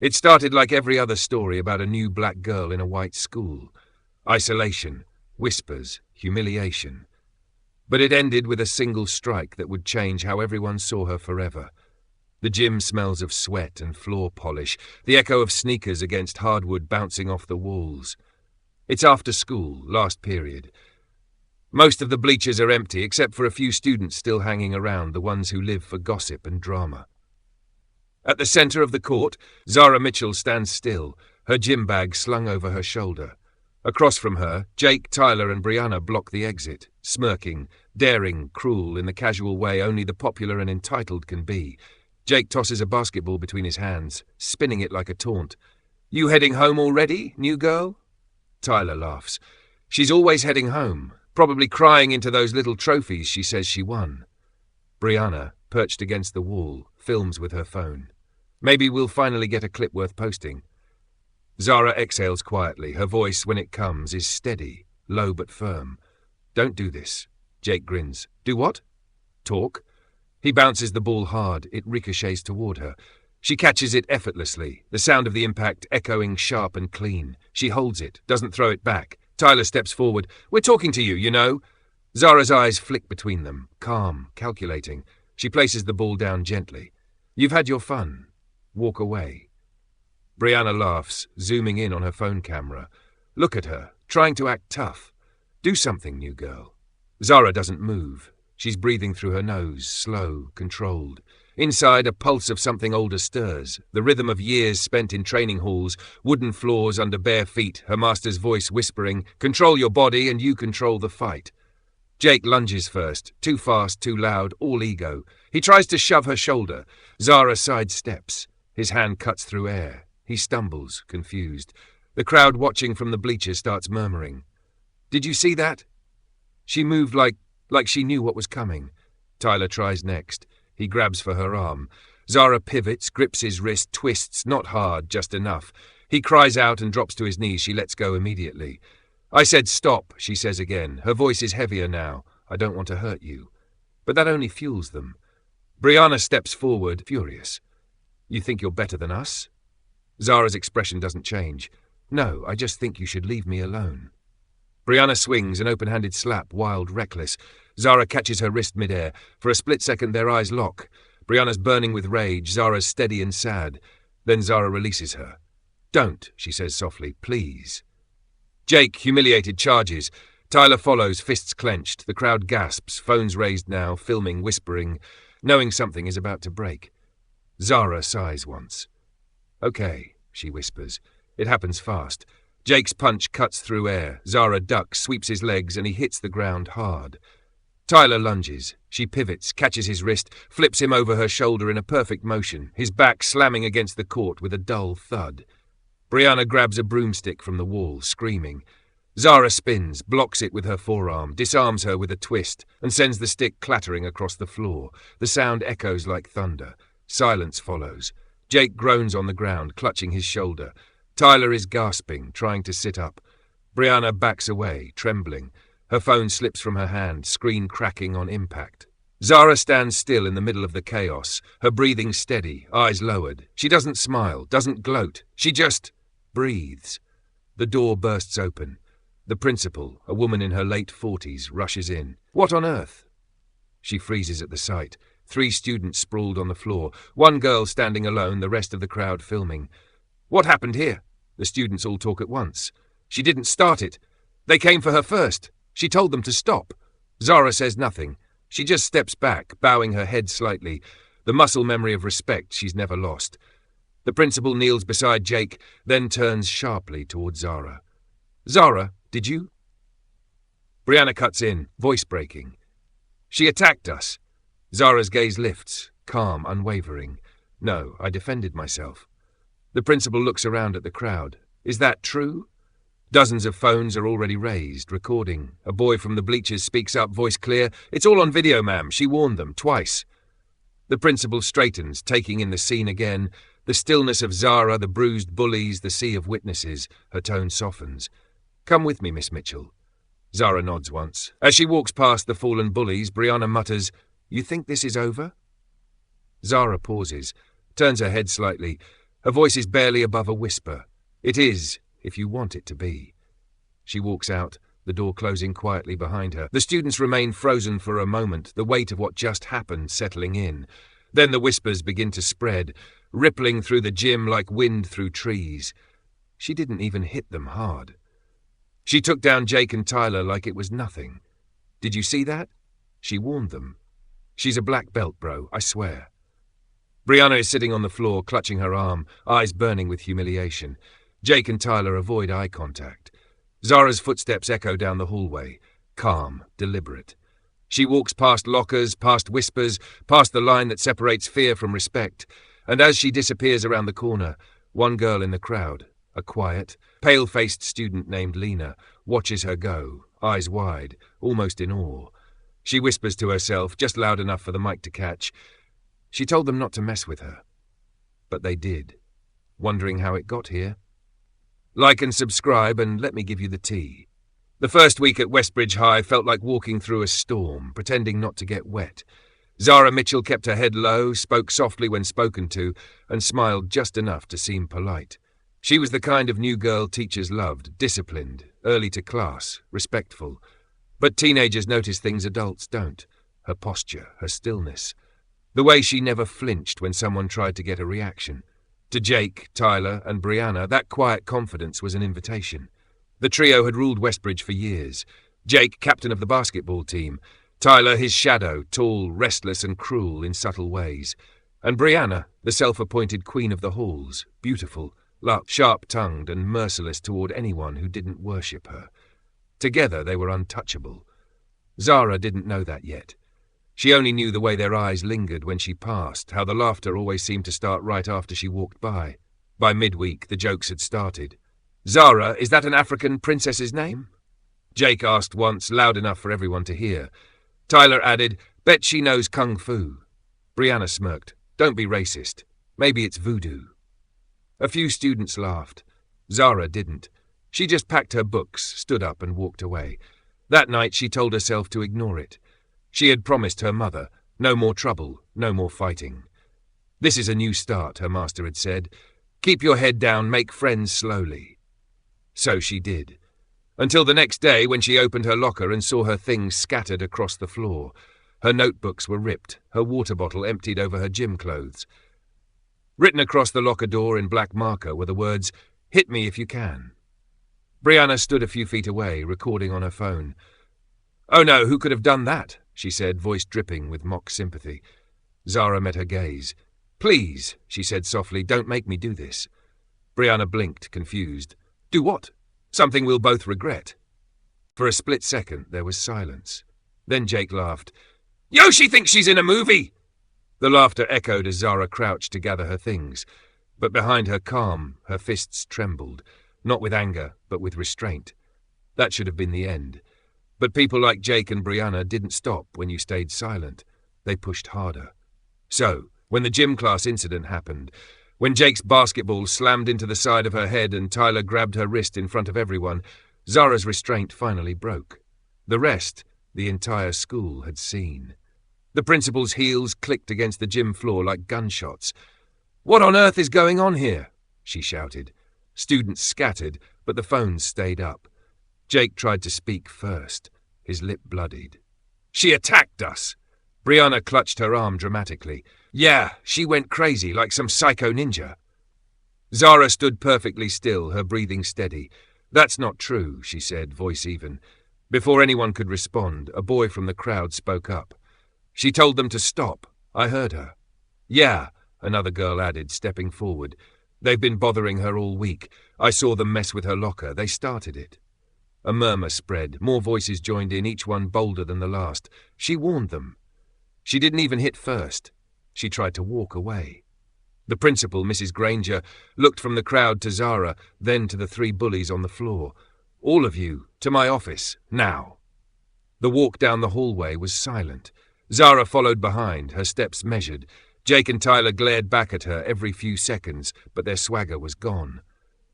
It started like every other story about a new black girl in a white school. Isolation, whispers, humiliation. But it ended with a single strike that would change how everyone saw her forever. The gym smells of sweat and floor polish, the echo of sneakers against hardwood bouncing off the walls. It's after school, last period. Most of the bleachers are empty, except for a few students still hanging around, the ones who live for gossip and drama. At the center of the court, Zara Mitchell stands still, her gym bag slung over her shoulder. Across from her, Jake, Tyler and Brianna block the exit, smirking, daring, cruel in the casual way only the popular and entitled can be. Jake tosses a basketball between his hands, spinning it like a taunt. "You heading home already, new girl?" Tyler laughs. "She's always heading home, probably crying into those little trophies she says she won." Brianna, perched against the wall, films with her phone. "Maybe we'll finally get a clip worth posting." Zara exhales quietly. Her voice, when it comes, is steady, low but firm. "Don't do this." Jake grins. "Do what?" "Talk." He bounces the ball hard. It ricochets toward her. She catches it effortlessly, the sound of the impact echoing sharp and clean. She holds it, doesn't throw it back. Tyler steps forward. "We're talking to you, you know." Zara's eyes flick between them, calm, calculating. She places the ball down gently. "You've had your fun. Walk away." Brianna laughs, zooming in on her phone camera. Look at her, trying to act tough. "Do something, new girl." Zara doesn't move. She's breathing through her nose, slow, controlled. Inside, a pulse of something older stirs, the rhythm of years spent in training halls, wooden floors under bare feet, her master's voice whispering, "Control your body and you control the fight." Jake lunges first, too fast, too loud, all ego. He tries to shove her shoulder. Zara sidesteps. His hand cuts through air. He stumbles, confused. The crowd watching from the bleachers starts murmuring. "Did you see that?" She moved like she knew what was coming. Tyler tries next. He grabs for her arm. Zara pivots, grips his wrist, twists, not hard, just enough. He cries out and drops to his knees. She lets go immediately. "I said stop," she says again. Her voice is heavier now. "I don't want to hurt you." But that only fuels them. Brianna steps forward, furious. "You think you're better than us?" Zara's expression doesn't change. "No, I just think you should leave me alone." Brianna swings, an open-handed slap, wild, reckless. Zara catches her wrist midair. For a split second, their eyes lock. Brianna's burning with rage, Zara's steady and sad. Then Zara releases her. "Don't," she says softly, "please." Jake, humiliated, charges. Tyler follows, fists clenched. The crowd gasps, phones raised now, filming, whispering, knowing something is about to break. Zara sighs once. "Okay," she whispers. It happens fast. Jake's punch cuts through air. Zara ducks, sweeps his legs, and he hits the ground hard. Tyler lunges. She pivots, catches his wrist, flips him over her shoulder in a perfect motion, his back slamming against the court with a dull thud. Brianna grabs a broomstick from the wall, screaming. Zara spins, blocks it with her forearm, disarms her with a twist, and sends the stick clattering across the floor. The sound echoes like thunder. Silence follows. Jake groans on the ground, clutching his shoulder. Tyler is gasping, trying to sit up. Brianna backs away, trembling. Her phone slips from her hand, screen cracking on impact. Zara stands still in the middle of the chaos, her breathing steady, eyes lowered. She doesn't smile, doesn't gloat. She just breathes. The door bursts open. The principal, a woman in her late 40s, rushes in. "What on earth?" She freezes at the sight. 3 students sprawled on the floor, one girl standing alone, the rest of the crowd filming. "What happened here?" The students all talk at once. "She didn't start it. They came for her first. She told them to stop." Zara says nothing. She just steps back, bowing her head slightly, the muscle memory of respect she's never lost. The principal kneels beside Jake, then turns sharply toward Zara. "Zara, did you?" Brianna cuts in, voice breaking. "She attacked us." Zara's gaze lifts, calm, unwavering. "No, I defended myself." The principal looks around at the crowd. "Is that true?" Dozens of phones are already raised, recording. A boy from the bleachers speaks up, voice clear. "It's all on video, ma'am. She warned them, twice." The principal straightens, taking in the scene again. The stillness of Zara, the bruised bullies, the sea of witnesses. Her tone softens. "Come with me, Miss Mitchell." Zara nods once. As she walks past the fallen bullies, Brianna mutters, "You think this is over?" Zara pauses, turns her head slightly. Her voice is barely above a whisper. It is, if you want it to be. She walks out, the door closing quietly behind her. The students remain frozen for a moment, the weight of what just happened settling in. Then the whispers begin to spread, rippling through the gym like wind through trees. She didn't even hit them hard. She took down Jake and Tyler like it was nothing. Did you see that? She warned them. She's a black belt, bro, I swear. Brianna is sitting on the floor, clutching her arm, eyes burning with humiliation. Jake and Tyler avoid eye contact. Zara's footsteps echo down the hallway, calm, deliberate. She walks past lockers, past whispers, past the line that separates fear from respect, and as she disappears around the corner, one girl in the crowd, a quiet, pale-faced student named Lena, watches her go, eyes wide, almost in awe. She whispers to herself, just loud enough for the mic to catch. She told them not to mess with her. But they did. Wondering how it got here? Like and subscribe, and let me give you the tea. The first week at Westbridge High felt like walking through a storm, pretending not to get wet. Zara Mitchell kept her head low, spoke softly when spoken to, and smiled just enough to seem polite. She was the kind of new girl teachers loved, disciplined, early to class, respectful. But teenagers notice things adults don't. Her posture, her stillness. The way she never flinched when someone tried to get a reaction. To Jake, Tyler, and Brianna, that quiet confidence was an invitation. The trio had ruled Westbridge for years. Jake, captain of the basketball team. Tyler, his shadow, tall, restless, and cruel in subtle ways. And Brianna, the self-appointed queen of the halls, beautiful, sharp-tongued, and merciless toward anyone who didn't worship her. Together they were untouchable. Zara didn't know that yet. She only knew the way their eyes lingered when she passed, how the laughter always seemed to start right after she walked by. By midweek, the jokes had started. "Zara, is that an African princess's name?" Jake asked once, loud enough for everyone to hear. Tyler added, "Bet she knows kung fu." Brianna smirked. "Don't be racist. Maybe it's voodoo." A few students laughed. Zara didn't. She just packed her books, stood up, and walked away. That night she told herself to ignore it. She had promised her mother, no more trouble, no more fighting. "This is a new start," her master had said. "Keep your head down, make friends slowly." So she did. Until the next day when she opened her locker and saw her things scattered across the floor. Her notebooks were ripped, her water bottle emptied over her gym clothes. Written across the locker door in black marker were the words, "Hit me if you can." Brianna stood a few feet away, recording on her phone. "Oh no, who could have done that?" she said, voice dripping with mock sympathy. Zara met her gaze. "Please," she said softly, "don't make me do this." Brianna blinked, confused. "Do what? Something we'll both regret." For a split second, there was silence. Then Jake laughed. "Yo, she thinks she's in a movie!" The laughter echoed as Zara crouched to gather her things. But behind her calm, her fists trembled, not with anger, but with restraint. That should have been the end. But people like Jake and Brianna didn't stop when you stayed silent. They pushed harder. So, when the gym class incident happened, when Jake's basketball slammed into the side of her head and Tyler grabbed her wrist in front of everyone, Zara's restraint finally broke. The rest, the entire school had seen. The principal's heels clicked against the gym floor like gunshots. "What on earth is going on here?" she shouted. Students scattered, but the phones stayed up. Jake tried to speak first, his lip bloodied. "She attacked us!" Brianna clutched her arm dramatically. "Yeah, she went crazy like some psycho ninja." Zara stood perfectly still, her breathing steady. "That's not true," she said, voice even. Before anyone could respond, a boy from the crowd spoke up. "She told them to stop. I heard her." "Yeah," another girl added, stepping forward. "They've been bothering her all week. I saw them mess with her locker. They started it." A murmur spread. More voices joined in, each one bolder than the last. She warned them. She didn't even hit first. She tried to walk away. The principal, Mrs. Granger, looked from the crowd to Zara, then to the three bullies on the floor. "All of you, to my office, now." The walk down the hallway was silent. Zara followed behind, her steps measured. Jake and Tyler glared back at her every few seconds, but their swagger was gone.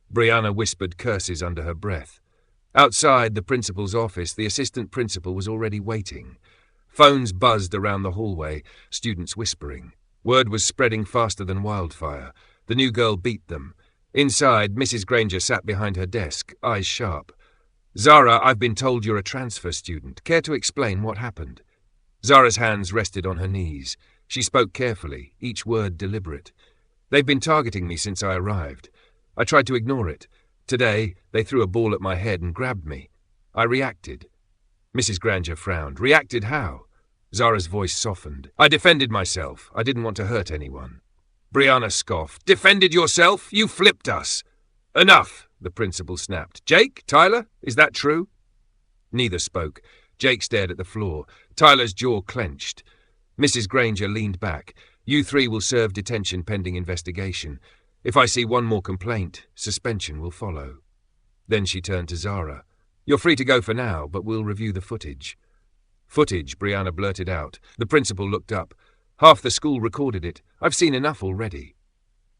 Brianna whispered curses under her breath. Outside the principal's office, the assistant principal was already waiting. Phones buzzed around the hallway, students whispering. Word was spreading faster than wildfire. The new girl beat them. Inside, Mrs. Granger sat behind her desk, eyes sharp. "Zara, I've been told you're a transfer student. Care to explain what happened?" Zara's hands rested on her knees. She spoke carefully, each word deliberate. "They've been targeting me since I arrived. I tried to ignore it. Today, they threw a ball at my head and grabbed me. I reacted." Mrs. Granger frowned. "Reacted how?" Zara's voice softened. "I defended myself. I didn't want to hurt anyone." Brianna scoffed. "Defended yourself? You flipped us." "Enough," the principal snapped. "Jake? Tyler? Is that true?" Neither spoke. Jake stared at the floor. Tyler's jaw clenched. Mrs. Granger leaned back. "You three will serve detention pending investigation. If I see one more complaint, suspension will follow." Then she turned to Zara. "You're free to go for now, but we'll review the footage." "Footage," Brianna blurted out. The principal looked up. "Half the school recorded it. I've seen enough already."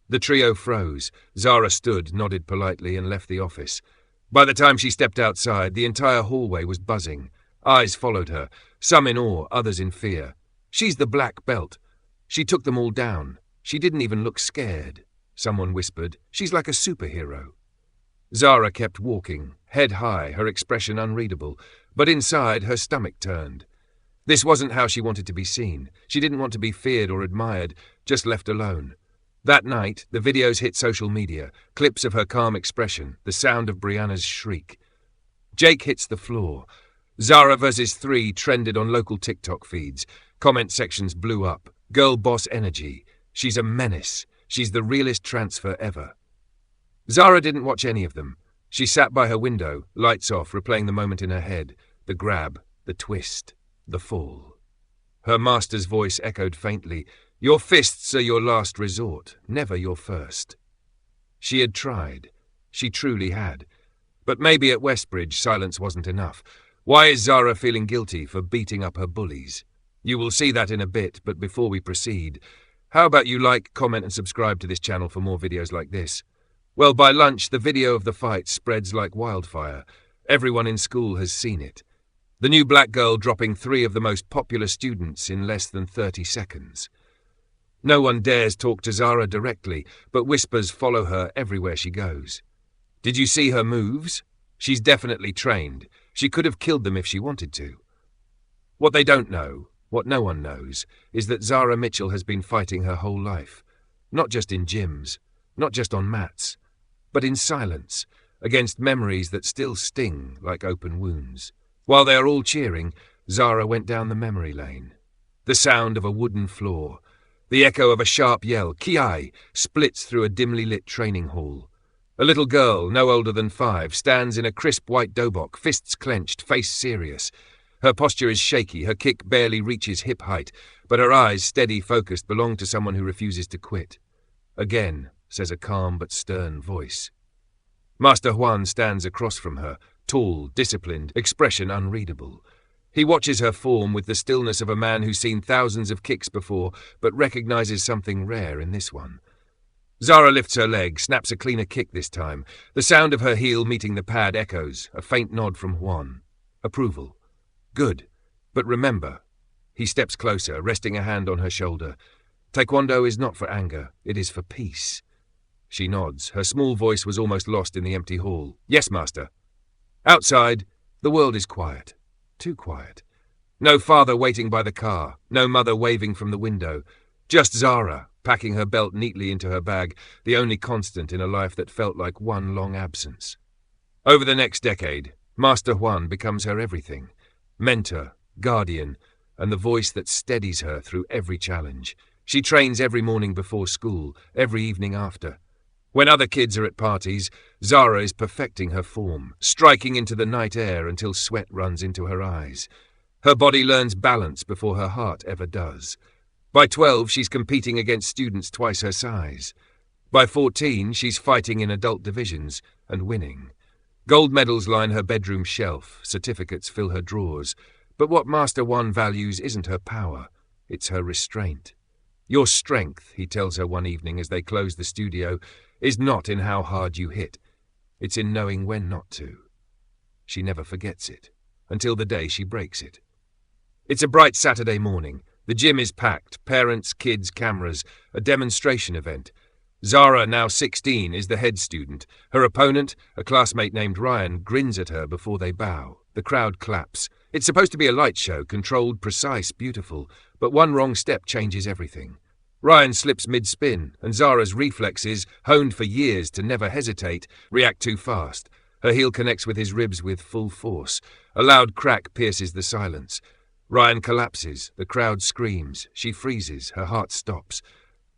The trio froze. Zara stood, nodded politely, and left the office. By the time she stepped outside, the entire hallway was buzzing. Eyes followed her, some in awe, others in fear. "She's the black belt." She took them all down. She didn't even look scared. Someone whispered, "She's like a superhero." Zara kept walking, head high, her expression unreadable, but inside her stomach turned. This wasn't how she wanted to be seen. She didn't want to be feared or admired, just left alone. That night, the videos hit social media, clips of her calm expression, the sound of Brianna's shriek. Jake hits the floor. Zara vs. 3 trended on local TikTok feeds. Comment sections blew up. Girl boss energy. She's a menace. She's the realest transfer ever. Zara didn't watch any of them. She sat by her window, lights off, replaying the moment in her head. The grab, the twist, the fall. Her master's voice echoed faintly. "Your fists are your last resort, never your first." She had tried. She truly had. But maybe at Westbridge silence wasn't enough. Why is Zara feeling guilty for beating up her bullies? You will see that in a bit, but before we proceed, how about you like, comment and subscribe to this channel for more videos like this? Well, by lunch, the video of the fight spreads like wildfire. Everyone in school has seen it. The new black girl dropping 3 of the most popular students in less than 30 seconds. No one dares talk to Zara directly, but whispers follow her everywhere she goes. Did you see her moves? She's definitely trained. She could have killed them if she wanted to. What they don't know, what no one knows, is that Zara Mitchell has been fighting her whole life. Not just in gyms, not just on mats, but in silence, against memories that still sting like open wounds. While they are all cheering, Zara went down the memory lane. The sound of a wooden floor, the echo of a sharp yell, "Kiai!" splits through a dimly lit training hall. A little girl, no older than 5, stands in a crisp white dobok, fists clenched, face serious. Her posture is shaky, her kick barely reaches hip height, but her eyes, steady, focused, belong to someone who refuses to quit. "Again," says a calm but stern voice. Master Juan stands across from her, tall, disciplined, expression unreadable. He watches her form with the stillness of a man who's seen thousands of kicks before, but recognizes something rare in this one. Zara lifts her leg, snaps a cleaner kick this time. The sound of her heel meeting the pad echoes, a faint nod from Juan. Approval. "Good. But remember." He steps closer, resting a hand on her shoulder. "Taekwondo is not for anger, it is for peace." She nods. Her small voice was almost lost in the empty hall. "Yes, master." Outside, the world is quiet. Too quiet. No father waiting by the car, no mother waving from the window. Just Zara, packing her belt neatly into her bag, the only constant in a life that felt like one long absence. Over the next decade, Master Juan becomes her everything. Mentor, guardian, and the voice that steadies her through every challenge. She trains every morning before school, every evening after. When other kids are at parties, Zara is perfecting her form, striking into the night air until sweat runs into her eyes. Her body learns balance before her heart ever does. By 12, she's competing against students twice her size. By 14, she's fighting in adult divisions and winning. Gold medals line her bedroom shelf, certificates fill her drawers. But what Master One values isn't her power, it's her restraint. Your strength, he tells her one evening as they close the studio, is not in how hard you hit. It's in knowing when not to. She never forgets it, until the day she breaks it. It's a bright Saturday morning. The gym is packed, parents, kids, cameras, a demonstration event. Zara, now 16, is the head student. Her opponent, a classmate named Ryan, grins at her before they bow. The crowd claps. It's supposed to be a light show, controlled, precise, beautiful, but one wrong step changes everything. Ryan slips mid-spin, and Zara's reflexes, honed for years to never hesitate, react too fast. Her heel connects with his ribs with full force. A loud crack pierces the silence. Ryan collapses. The crowd screams. She freezes. Her heart stops.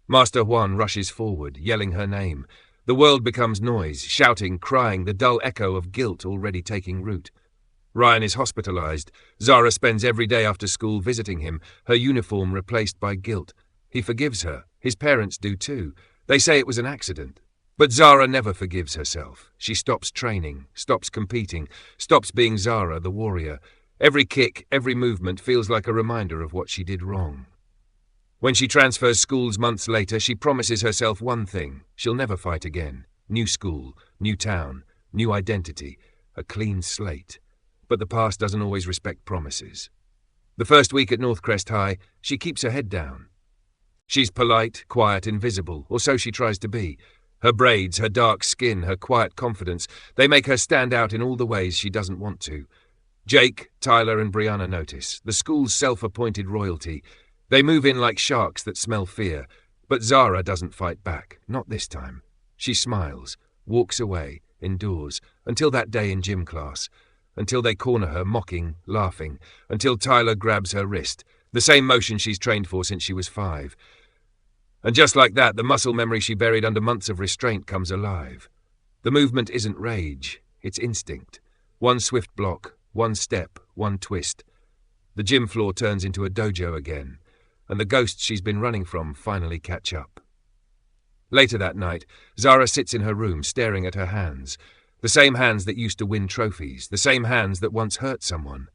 Master Juan rushes forward, yelling her name. The world becomes noise, shouting, crying, the dull echo of guilt already taking root. Ryan is hospitalized. Zara spends every day after school visiting him, her uniform replaced by guilt. He forgives her. His parents do too. They say it was an accident. But Zara never forgives herself. She stops training, stops competing, stops being Zara, the warrior. Every kick, every movement feels like a reminder of what she did wrong. When she transfers schools months later, she promises herself one thing. She'll never fight again. New school, new town, new identity, a clean slate. But the past doesn't always respect promises. The first week at Northcrest High, she keeps her head down. She's polite, quiet, invisible, or so she tries to be. Her braids, her dark skin, her quiet confidence, they make her stand out in all the ways she doesn't want to. Jake, Tyler, and Brianna notice, the school's self-appointed royalty. They move in like sharks that smell fear, but Zara doesn't fight back, not this time. She smiles, walks away, endures, until that day in gym class, until they corner her, mocking, laughing, until Tyler grabs her wrist, the same motion she's trained for since she was 5. And just like that, the muscle memory she buried under months of restraint comes alive. The movement isn't rage, it's instinct. One swift block, one step, one twist. The gym floor turns into a dojo again, and the ghosts she's been running from finally catch up. Later that night, Zara sits in her room staring at her hands. The same hands that used to win trophies, the same hands that once hurt someone.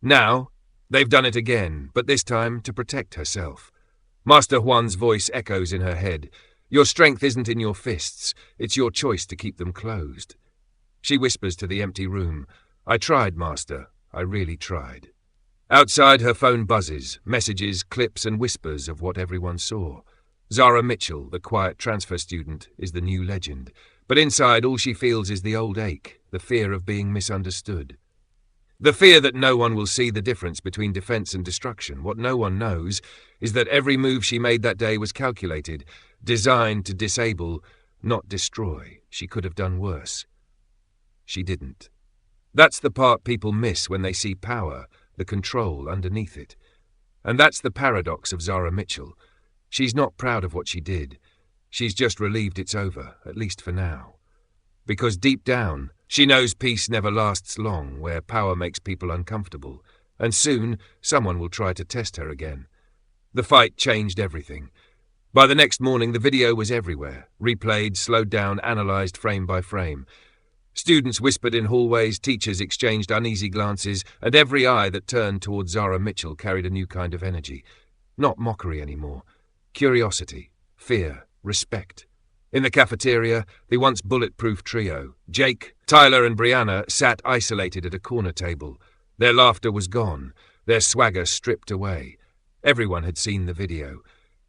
Now, they've done it again, but this time to protect herself. Master Juan's voice echoes in her head. Your strength isn't in your fists, it's your choice to keep them closed. She whispers to the empty room, I tried, Master, I really tried. Outside, her phone buzzes, messages, clips, and whispers of what everyone saw. Zara Mitchell, the quiet transfer student, is the new legend. But inside, all she feels is the old ache, the fear of being misunderstood. The fear that no one will see the difference between defense and destruction. What no one knows is that every move she made that day was calculated, designed to disable, not destroy. She could have done worse. She didn't. That's the part people miss when they see power, the control underneath it. And that's the paradox of Zara Mitchell. She's not proud of what she did. She's just relieved it's over, at least for now. Because deep down, she knows peace never lasts long, where power makes people uncomfortable, and soon someone will try to test her again. The fight changed everything. By the next morning, the video was everywhere, replayed, slowed down, analysed frame by frame. Students whispered in hallways, teachers exchanged uneasy glances, and every eye that turned toward Zara Mitchell carried a new kind of energy. Not mockery anymore. Curiosity, fear, respect. In the cafeteria, the once bulletproof trio, Jake, Tyler, and Brianna, sat isolated at a corner table. Their laughter was gone, their swagger stripped away. Everyone had seen the video.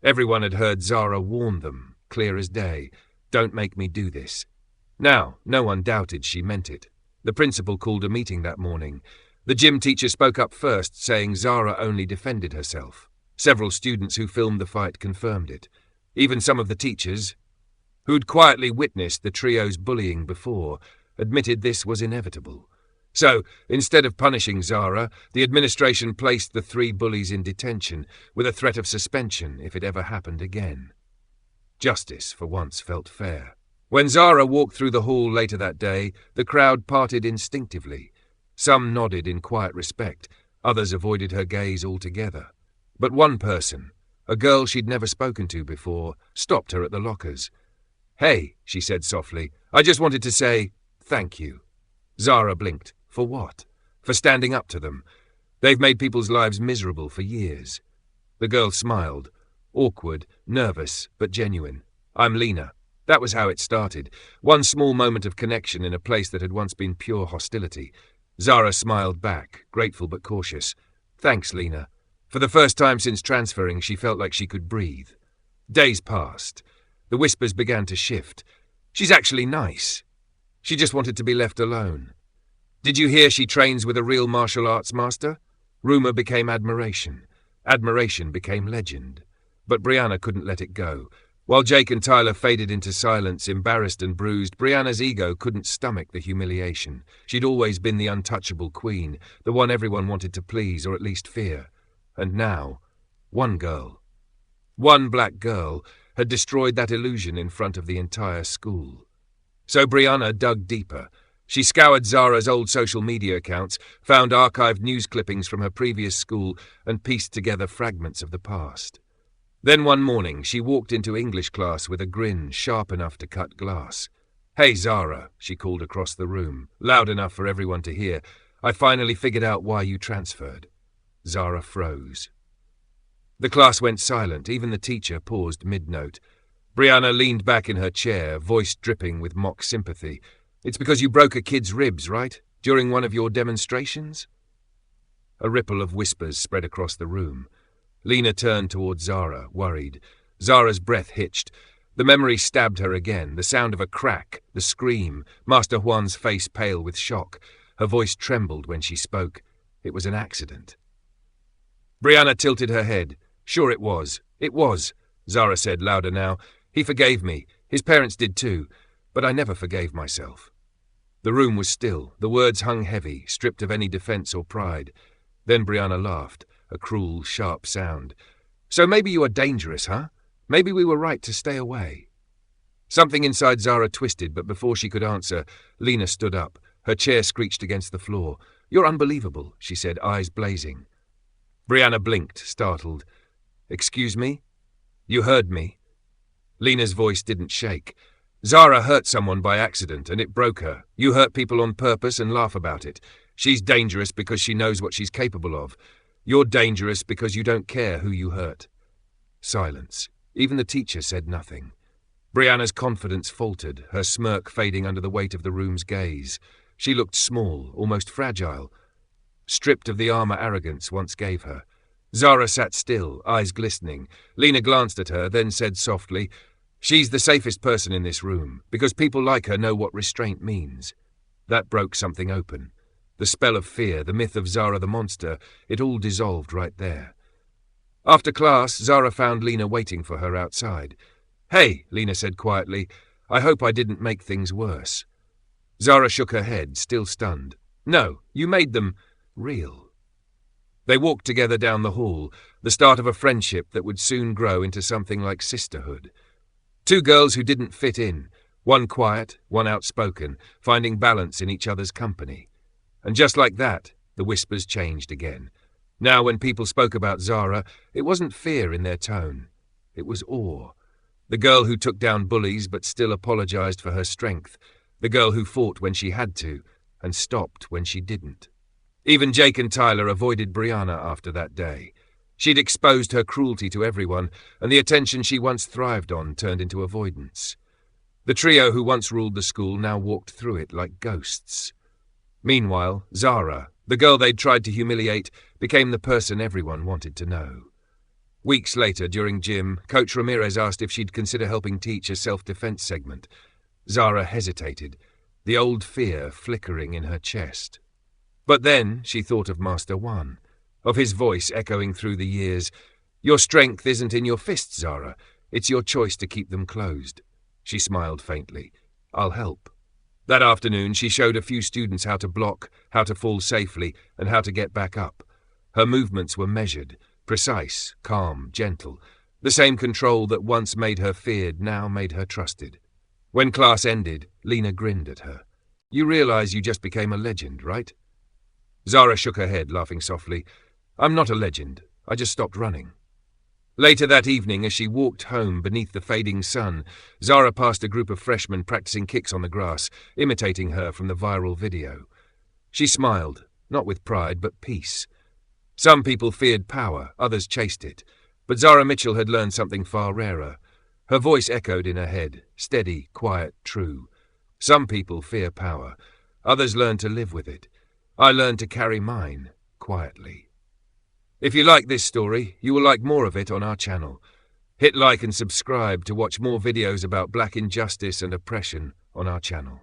Everyone had heard Zara warn them, clear as day, don't make me do this. Now, no one doubted she meant it. The principal called a meeting that morning. The gym teacher spoke up first, saying Zara only defended herself. Several students who filmed the fight confirmed it. Even some of the teachers, who'd quietly witnessed the trio's bullying before, admitted this was inevitable. So, instead of punishing Zara, the administration placed the 3 bullies in detention, with a threat of suspension if it ever happened again. Justice, for once, felt fair. When Zara walked through the hall later that day, the crowd parted instinctively. Some nodded in quiet respect, others avoided her gaze altogether. But one person, a girl she'd never spoken to before, stopped her at the lockers. Hey, she said softly, I just wanted to say, thank you. Zara blinked. For what? For standing up to them. They've made people's lives miserable for years. The girl smiled, awkward, nervous, but genuine. I'm Lena. That was how it started. One small moment of connection in a place that had once been pure hostility. Zara smiled back, grateful but cautious. Thanks, Lena. For the first time since transferring, she felt like she could breathe. Days passed. The whispers began to shift. She's actually nice. She just wanted to be left alone. Did you hear she trains with a real martial arts master? Rumour became admiration. Admiration became legend. But Brianna couldn't let it go. While Jake and Tyler faded into silence, embarrassed and bruised, Brianna's ego couldn't stomach the humiliation. She'd always been the untouchable queen, the one everyone wanted to please, or at least fear. And now, one black girl, had destroyed that illusion in front of the entire school. So Brianna dug deeper. She scoured Zara's old social media accounts, found archived news clippings from her previous school, and pieced together fragments of the past. Then one morning, she walked into English class with a grin sharp enough to cut glass. "Hey, Zara," she called across the room, loud enough for everyone to hear. "I finally figured out why you transferred." Zara froze. The class went silent. Even the teacher paused mid-note. Brianna leaned back in her chair, voice dripping with mock sympathy. "It's because you broke a kid's ribs, right? During one of your demonstrations?" A ripple of whispers spread across the room. Lena turned toward Zara, worried. Zara's breath hitched. The memory stabbed her again, the sound of a crack, the scream, Master Juan's face pale with shock. Her voice trembled when she spoke. It was an accident. Brianna tilted her head. "Sure it was. It was," Zara said louder now. "He forgave me. His parents did too. But I never forgave myself." The room was still. The words hung heavy, stripped of any defense or pride. Then Brianna laughed, a cruel, sharp sound. "So maybe you are dangerous, huh? Maybe we were right to stay away." Something inside Zara twisted, but before she could answer, Lena stood up. Her chair screeched against the floor. "You're unbelievable," she said, eyes blazing. Brianna blinked, startled. "Excuse me? You heard me?" Lena's voice didn't shake. "Zara hurt someone by accident, and it broke her. You hurt people on purpose and laugh about it. She's dangerous because she knows what she's capable of. You're dangerous because you don't care who you hurt." Silence. Even the teacher said nothing. Brianna's confidence faltered, her smirk fading under the weight of the room's gaze. She looked small, almost fragile, stripped of the armor arrogance once gave her. Zara sat still, eyes glistening. Lena glanced at her, then said softly, "She's the safest person in this room, because people like her know what restraint means." That broke something open. The spell of fear, the myth of Zara the monster, it all dissolved right there. After class, Zara found Lena waiting for her outside. "Hey," Lena said quietly, "I hope I didn't make things worse." Zara shook her head, still stunned. "No, you made them real." They walked together down the hall, the start of a friendship that would soon grow into something like sisterhood. Two girls who didn't fit in, one quiet, one outspoken, finding balance in each other's company. And just like that, the whispers changed again. Now when people spoke about Zara, it wasn't fear in their tone. It was awe. The girl who took down bullies but still apologized for her strength. The girl who fought when she had to, and stopped when she didn't. Even Jake and Tyler avoided Brianna after that day. She'd exposed her cruelty to everyone, and the attention she once thrived on turned into avoidance. The trio who once ruled the school now walked through it like ghosts. Meanwhile, Zara, the girl they'd tried to humiliate, became the person everyone wanted to know. Weeks later, during gym, Coach Ramirez asked if she'd consider helping teach a self-defense segment. Zara hesitated, the old fear flickering in her chest. But then she thought of Master Juan, of his voice echoing through the years. "Your strength isn't in your fists, Zara. It's your choice to keep them closed." She smiled faintly. "I'll help." That afternoon, she showed a few students how to block, how to fall safely, and how to get back up. Her movements were measured, precise, calm, gentle. The same control that once made her feared now made her trusted. When class ended, Lena grinned at her. "You realize you just became a legend, right?" Zara shook her head, laughing softly. "I'm not a legend. I just stopped running." Later that evening, as she walked home beneath the fading sun, Zara passed a group of freshmen practicing kicks on the grass, imitating her from the viral video. She smiled, not with pride, but peace. Some people feared power, others chased it. But Zara Mitchell had learned something far rarer. Her voice echoed in her head, steady, quiet, true. Some people fear power. Others learn to live with it. I learned to carry mine, quietly. If you like this story, you will like more of it on our channel. Hit like and subscribe to watch more videos about black injustice and oppression on our channel.